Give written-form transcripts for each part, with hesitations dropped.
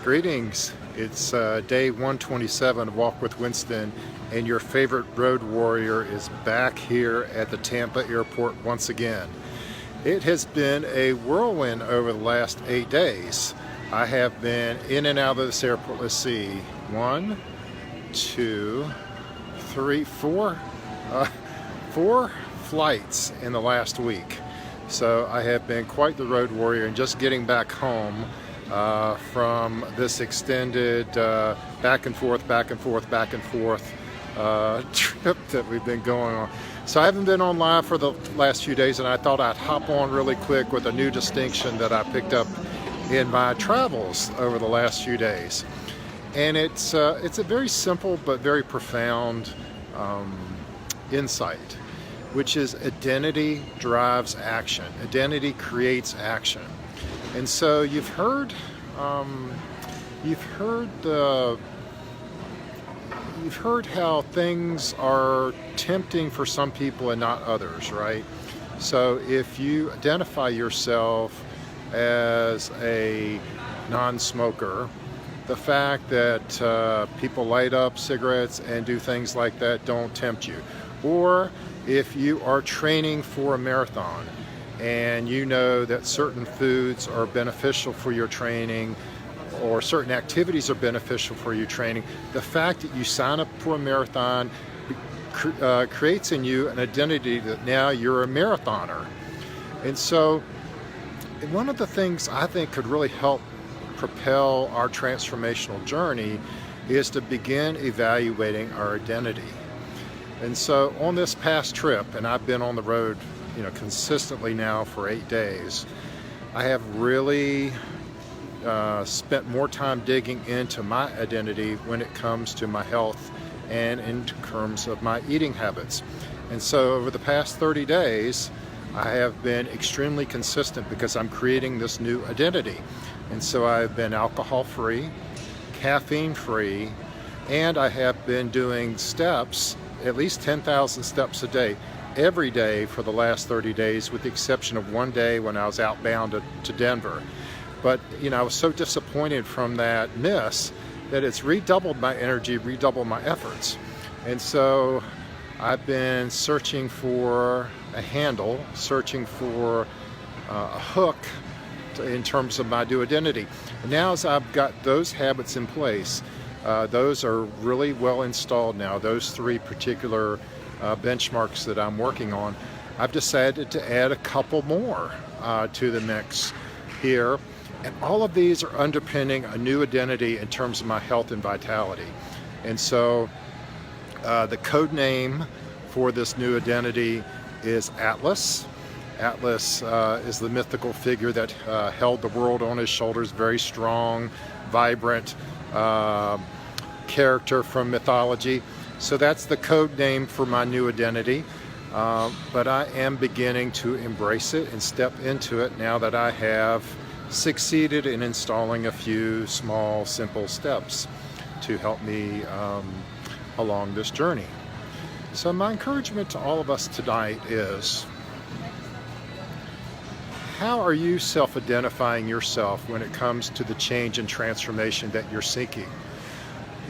Greetings. It's day 127 of Walk with Winston, and your favorite road warrior is back here at the Tampa Airport once again. It has been a whirlwind over the last 8 days. I have been in and out of this airport, let's see, 1, 2, 3, 4, 4 flights in the last week. So I have been quite the road warrior, and just getting back home from this extended back and forth trip that we've been going on. So I haven't been on live for the last few days, and I thought I'd hop on really quick with a new distinction that I picked up in my travels over the last few days. And it's a very simple but very profound insight, which is identity drives action. Identity creates action. And so you've heard how things are tempting for some people and not others, right? So if you identify yourself as a non-smoker, the fact that people light up cigarettes and do things like that don't tempt you. Or if you are training for a marathon and you know that certain foods are beneficial for your training or certain activities are beneficial for your training, the fact that you sign up for a marathon creates in you an identity that now you're a marathoner. And so one of the things I think could really help propel our transformational journey is to begin evaluating our identity. And so on this past trip, and I've been on the road consistently now for 8 days, I have really spent more time digging into my identity when it comes to my health and in terms of my eating habits. And so over the past 30 days, I have been extremely consistent because I'm creating this new identity. And so I've been alcohol-free, caffeine-free, and I have been doing steps, at least 10,000 steps a day, every day for the last 30 days, with the exception of one day when I was outbound to Denver. But I was so disappointed from that miss that it's redoubled my energy, redoubled my efforts. And so I've been searching for a handle, searching for a hook in terms of my new identity. And now as I've got those habits in place, those are really well installed now, those 3 particular benchmarks that I'm working on, I've decided to add a couple more to the mix here. And all of these are underpinning a new identity in terms of my health and vitality. And so the code name for this new identity is Atlas. Atlas is the mythical figure that held the world on his shoulders, very strong, vibrant character from mythology. So that's the code name for my new identity. But I am beginning to embrace it and step into it now that I have succeeded in installing a few small, simple steps to help me along this journey. So my encouragement to all of us tonight is, how are you self-identifying yourself when it comes to the change and transformation that you're seeking?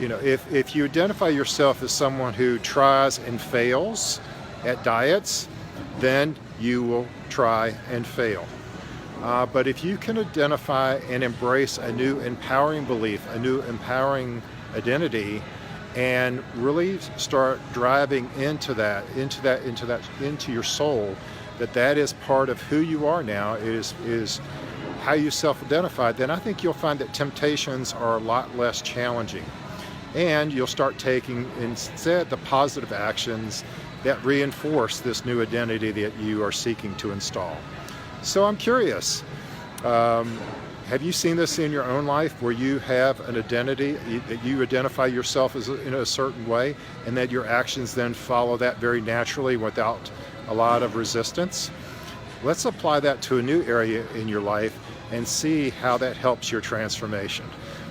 If you identify yourself as someone who tries and fails at diets, then you will try and fail. But if you can identify and embrace a new empowering belief, a new empowering identity, and really start driving into your soul, that is part of who you are now, is how you self-identify, then I think you'll find that temptations are a lot less challenging. And you'll start taking instead the positive actions that reinforce this new identity that you are seeking to install. So I'm curious, have you seen this in your own life where you have an identity, that you identify yourself as in a certain way, and that your actions then follow that very naturally without a lot of resistance? Let's apply that to a new area in your life and see how that helps your transformation.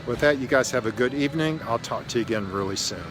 With that, you guys have a good evening. I'll talk to you again really soon.